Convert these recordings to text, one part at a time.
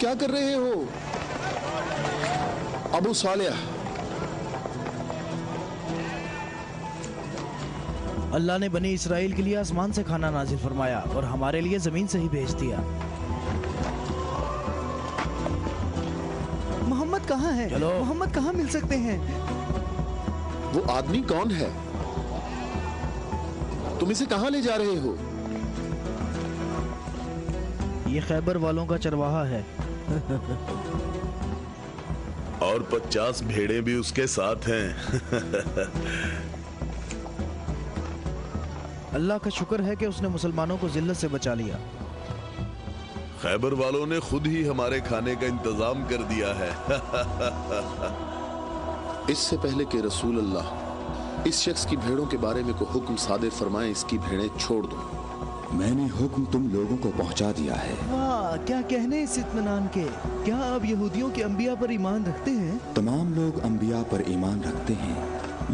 क्या कर रहे हो अबू सालेह? अल्लाह ने बनी इसराइल के लिए आसमान से खाना नाजिल फरमाया और हमारे लिए जमीन से ही भेज दिया। मोहम्मद कहाँ है? चलो। मोहम्मद कहाँ मिल सकते हैं? वो आदमी कौन है? तुम इसे कहां ले जा रहे हो? ये खैबर वालों का चरवाहा है। और 50 भेड़ें भी उसके साथ हैं। अल्लाह का शुक्र है कि उसने मुसलमानों को जिल्लत से बचा लिया। खैबर वालों ने खुद ही हमारे खाने का इंतजाम कर दिया है। इससे पहले कि रसूल अल्लाह इस शख्स की भेड़ों के बारे में को हुक्म सादिर फरमाए, इसकी भेड़ें छोड़ दो। मैंने हुक्म तुम लोगों को पहुंचा दिया है। वाह, क्या कहने इस इत्मीनान के। क्या आप यहूदियों के अंबिया पर ईमान रखते हैं? तमाम लोग अंबिया पर ईमान रखते हैं,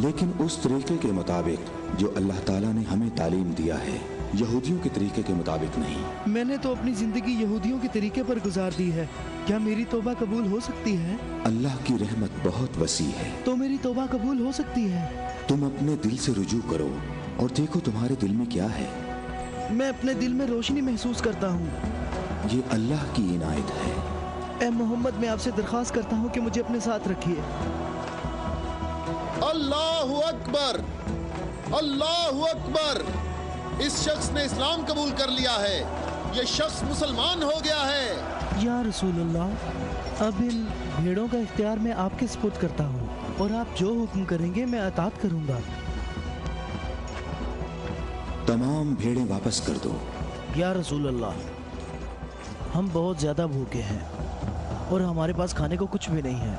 लेकिन उस तरीके के मुताबिक जो अल्लाह ताला ने हमें तालीम दिया है, यहूदियों के तरीके के मुताबिक नहीं। मैंने तो अपनी जिंदगी यहूदियों के तरीके पर गुजार दी है। क्या मेरी तौबा कबूल हो सकती है? अल्लाह की रहमत बहुत वसी है। तो मेरी तौबा कबूल हो सकती है? तुम अपने दिल से रुजू करो और देखो तुम्हारे दिल में क्या है। मैं अपने दिल में रोशनी महसूस करता हूँ। ये अल्लाह की इनायत है। ए मोहम्मद, मैं आपसे दरख्वास्त करता हूँ कि मुझे अपने साथ रखिए। अल्लाहु अकबर, अल्लाहु अकबर। इस शख्स ने इस्लाम कबूल कर लिया है। ये शख्स मुसलमान हो गया है। या रसूलुल्लाह, अब इन भेड़ों का इख्तियार मैं आपके सुपुर्द करता हूँ और आप जो हुक्म करेंगे मैं अतात करूँगा। तमाम भेड़ें वापस कर दो। या रसूल अल्लाह, हम बहुत ज्यादा भूखे हैं और हमारे पास खाने को कुछ भी नहीं है।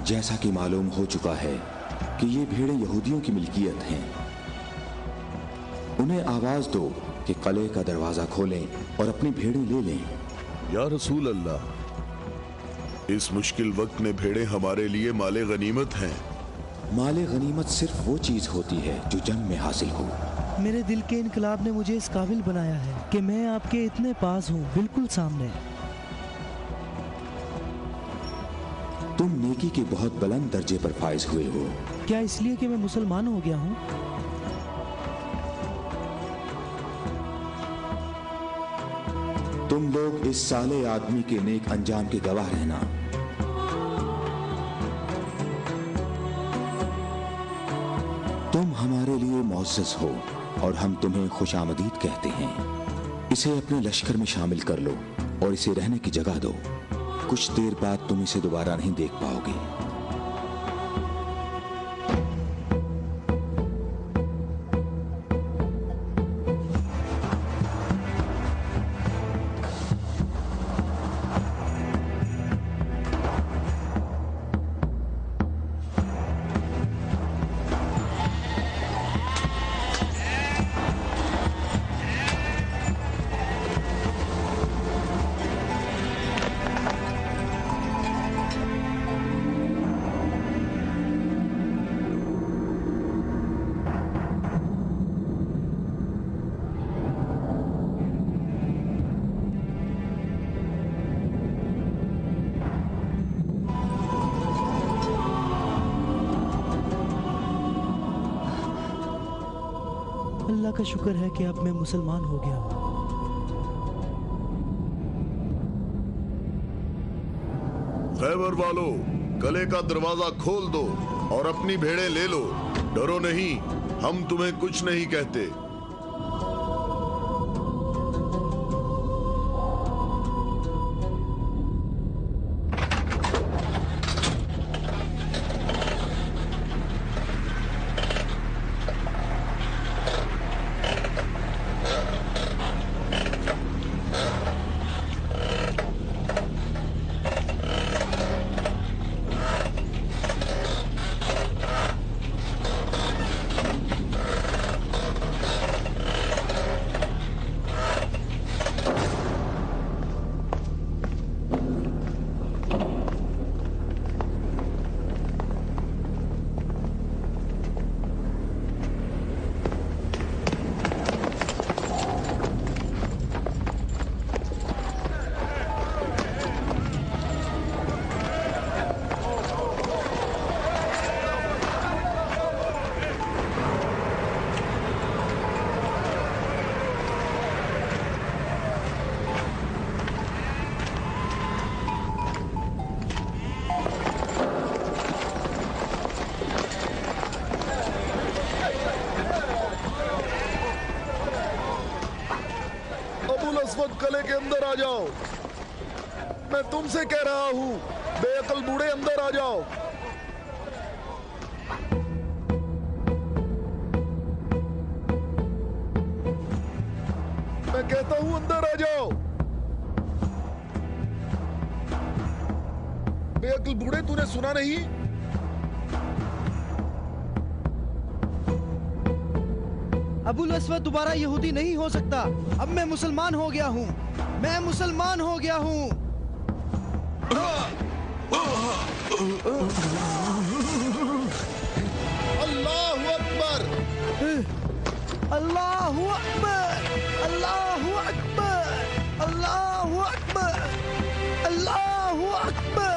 जैसा कि मालूम हो चुका है कि ये भेड़ें यहूदियों की मिल्कियत हैं, उन्हें आवाज दो कि किले का दरवाजा खोलें और अपनी भेड़ें ले लें। या रसूल अल्लाह, इस मुश्किल वक्त में भेड़ें हमारे लिए माले गनीमत हैं। माले गनीमत सिर्फ वो चीज होती है जो जंग में हासिल हो। मेरे दिल के इनकलाब ने मुझे इस काबिल बनाया है कि मैं आपके इतने पास हूँ, बिल्कुल सामने। तुम नेकी के बहुत बुलंद दर्जे पर फाइज हुए हो। क्या इसलिए कि मैं मुसलमान हो गया हूँ? तुम लोग इस साले आदमी के नेक अंजाम के गवाह रहना। तुम हमारे लिए मुअज़्ज़ज़ हो और हम तुम्हें खुशामदीद कहते हैं। इसे अपने लश्कर में शामिल कर लो और इसे रहने की जगह दो। कुछ देर बाद तुम इसे दोबारा नहीं देख पाओगे। अल्लाह का शुक्र है कि अब मैं मुसलमान हो गया हूँ। खैबर वालों, किले का दरवाजा खोल दो और अपनी भेड़ें ले लो। डरो नहीं, हम तुम्हें कुछ नहीं कहते। कले के अंदर आ जाओ। मैं तुमसे कह रहा हूं, बेअकल बूढ़े अंदर आ जाओ। मैं कहता हूं अंदर आ जाओ। बेअकल बूढ़े, तूने सुना नहीं? अबुल अस्वद दोबारा यहूदी नहीं हो सकता। अब मैं मुसलमान हो गया हूँ। मैं मुसलमान हो गया हूँ। अल्लाहु अकबर। अल्लाहु अकबर, अल्लाहु अकबर, अल्लाहु अकबर, अल्लाहु अकबर।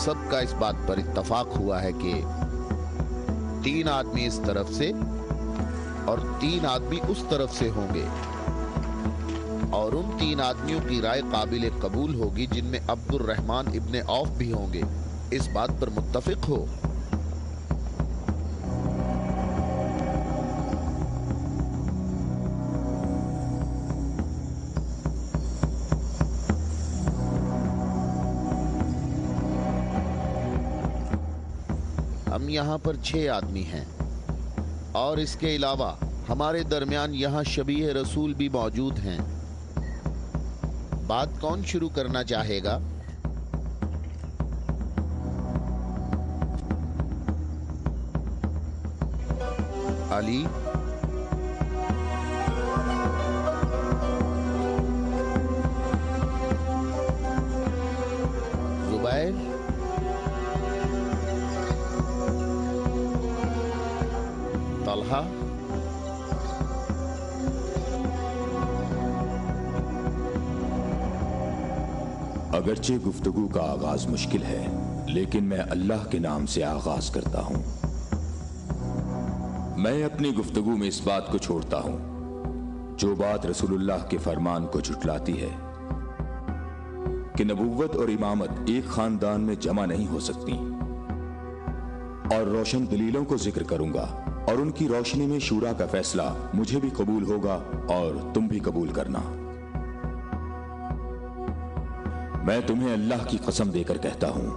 सबका इस बात पर इत्तफाक हुआ है कि 3 आदमी इस तरफ से और 3 आदमी उस तरफ से होंगे, और उन 3 आदमियों की राय काबिल कबूल होगी जिनमें अब्दुर रहमान इब्ने औफ भी होंगे। इस बात पर मुत्तफिक हो? हम यहाँ पर 6 आदमी हैं, और इसके अलावा हमारे दरमियान यहाँ शबीह रसूल भी मौजूद हैं। बात कौन शुरू करना चाहेगा? अली? जुबैर? तलहा? अगरचे गुफ्तगू का आगाज मुश्किल है, लेकिन मैं अल्लाह के नाम से आगाज करता हूं। मैं अपनी गुफ्तगू में इस बात को छोड़ता हूं जो बात रसूलुल्लाह के फरमान को झुटलाती है कि नबूवत और इमामत एक खानदान में जमा नहीं हो सकती, और रोशन दलीलों को जिक्र करूंगा, और उनकी रोशनी में शूरा का फैसला मुझे भी कबूल होगा और तुम भी कबूल करना। मैं तुम्हें अल्लाह की कसम देकर कहता हूं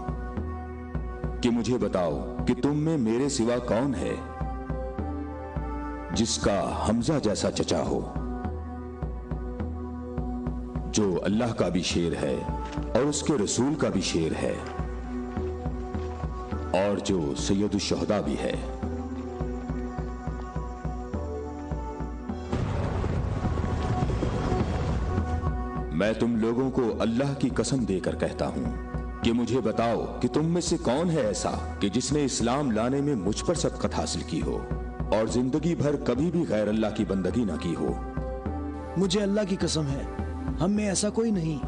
कि मुझे बताओ कि तुम में मेरे सिवा कौन है जिसका हमजा जैसा चचा हो, जो अल्लाह का भी शेर है और उसके रसूल का भी शेर है, और जो सैयदुश शुहदा भी है। मैं तुम लोगों को अल्लाह की कसम देकर कहता हूं कि मुझे बताओ कि तुम में से कौन है ऐसा कि जिसने इस्लाम लाने में मुझ पर सबकत हासिल की हो और जिंदगी भर कभी भी गैर अल्लाह की बंदगी ना की हो। मुझे अल्लाह की कसम है, हम में ऐसा कोई नहीं।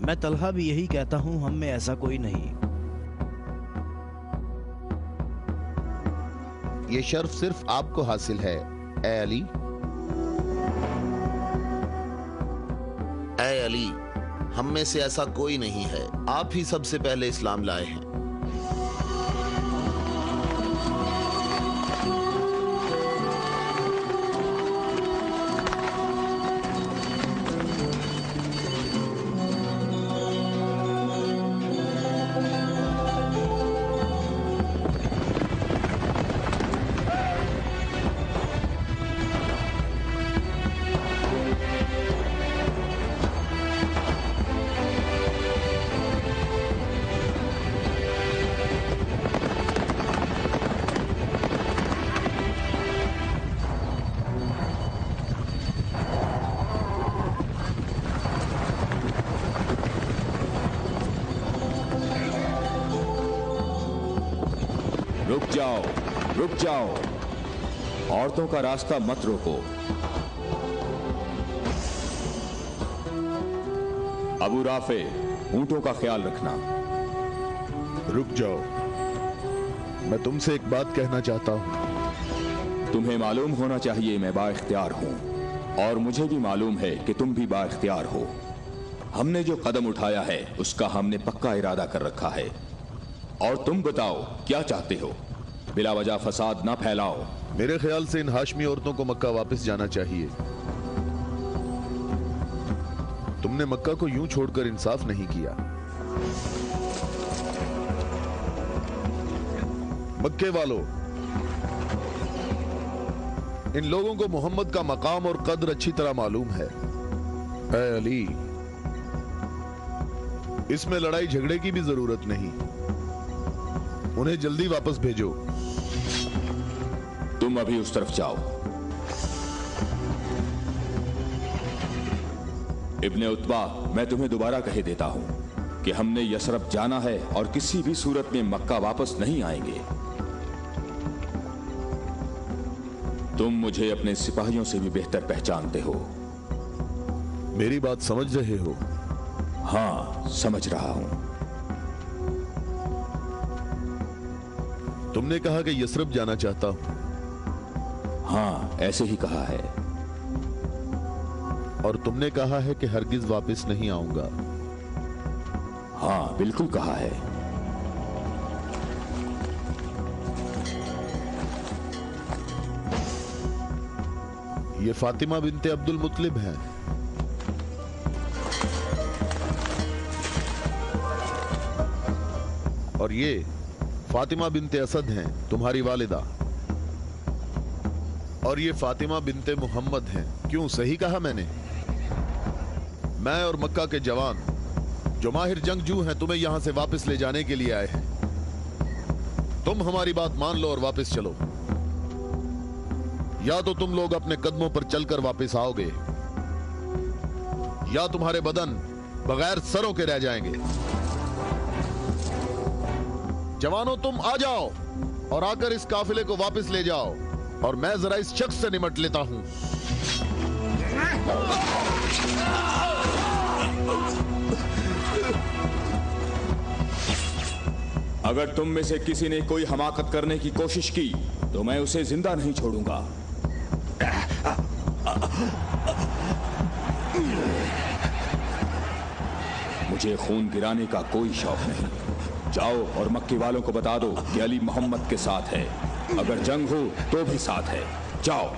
मैं तलहा भी यही कहता हूं, हम में ऐसा कोई नहीं। ये शर्फ सिर्फ आपको हासिल है, ए अली। ए अली, हम में से ऐसा कोई नहीं है, आप ही सबसे पहले इस्लाम लाए हैं। रुक जाओ, रुक जाओ। औरतों का रास्ता मत रोको। अबू राफे, ऊंटों का ख्याल रखना। रुक जाओ, मैं तुमसे एक बात कहना चाहता हूं। तुम्हें मालूम होना चाहिए मैं बाइख्तियार हूं, और मुझे भी मालूम है कि तुम भी बाइख्तियार हो। हमने जो कदम उठाया है उसका हमने पक्का इरादा कर रखा है। और तुम बताओ क्या चाहते हो? बिला वजह फसाद ना फैलाओ। मेरे ख्याल से इन हाशमी औरतों को मक्का वापस जाना चाहिए। तुमने मक्का को यूं छोड़कर इंसाफ नहीं किया। मक्के वालों, इन लोगों को मोहम्मद का मकाम और कद्र अच्छी तरह मालूम है। ऐ अली, इसमें लड़ाई झगड़े की भी जरूरत नहीं। उन्हें जल्दी वापस भेजो। तुम अभी उस तरफ जाओ। इब्ने उत्बा, मैं तुम्हें दोबारा कहे देता हूं कि हमने यसरब जाना है और किसी भी सूरत में मक्का वापस नहीं आएंगे। तुम मुझे अपने सिपाहियों से भी बेहतर पहचानते हो। मेरी बात समझ रहे हो? हां, समझ रहा हूं। तुमने कहा कि यसरब जाना चाहता हूं। हां, ऐसे ही कहा है। और तुमने कहा है कि हरगिज वापस नहीं आऊंगा। हां, बिल्कुल कहा है। ये फातिमा बिनते अब्दुल मुत्तलिब हैं। और ये फातिमा बिनते असद हैं, तुम्हारी वालिदा। और ये फातिमा बिनते मोहम्मद हैं। क्यों, सही कहा मैंने? मैं और मक्का के जवान जो माहिर जंगजू हैं तुम्हें यहां से वापस ले जाने के लिए आए हैं। तुम हमारी बात मान लो और वापस चलो, या तो तुम लोग अपने कदमों पर चलकर वापस आओगे, या तुम्हारे बदन बगैर सरों के रह जाएंगे। जवानों, तुम आ जाओ और आकर इस काफिले को वापस ले जाओ, और मैं जरा इस शख्स से निमट लेता हूं। अगर तुम में से किसी ने कोई हमाकत करने की कोशिश की तो मैं उसे जिंदा नहीं छोड़ूंगा। मुझे खून गिराने का कोई शौक नहीं। जाओ और मक्के वालों को बता दो कि अली मोहम्मद के साथ है। अगर जंग हो तो भी साथ है। जाओ।